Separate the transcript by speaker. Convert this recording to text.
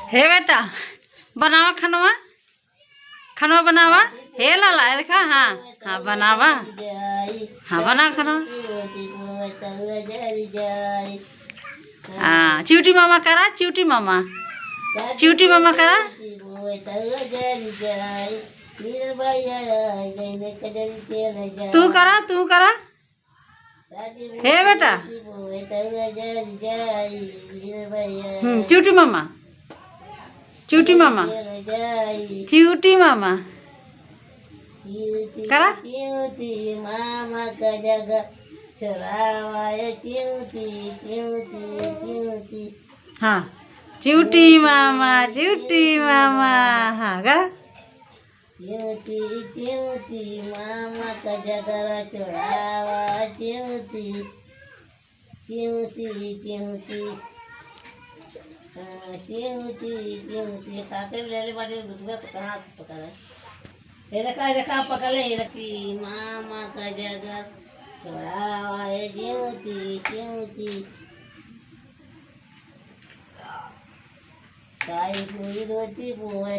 Speaker 1: हे बेटा बनावा खानवा, खानवा बनावा। हे लाला देखा, हाँ हाँ बनावा, हाँ बना खानवा। हाँ चिवटी मामा करा, चिवटी मामा, चिवटी मामा करा। तू करा, तू करा। हे बेटा चिवटी मामा, चिवटी मामा, चिवटी मामा करा। मामा का जगह चरावाए चिवटी, चिवटी, चिवटी। हाँ चिवटी मामा, चिवटी मामा, हाँ करा। चिवटी चिवटी मामा का जगह चरावा चिवटी, चिवटी चिवटी, चिवटी चिवटी। खाते ले ले बाटे दूसरा तो कहाँ पका है? ये रखा पका ले रखी। मामा का जगह चढ़ावा है चिवटी, चिवटी। ताई पूरी रोटी पोए।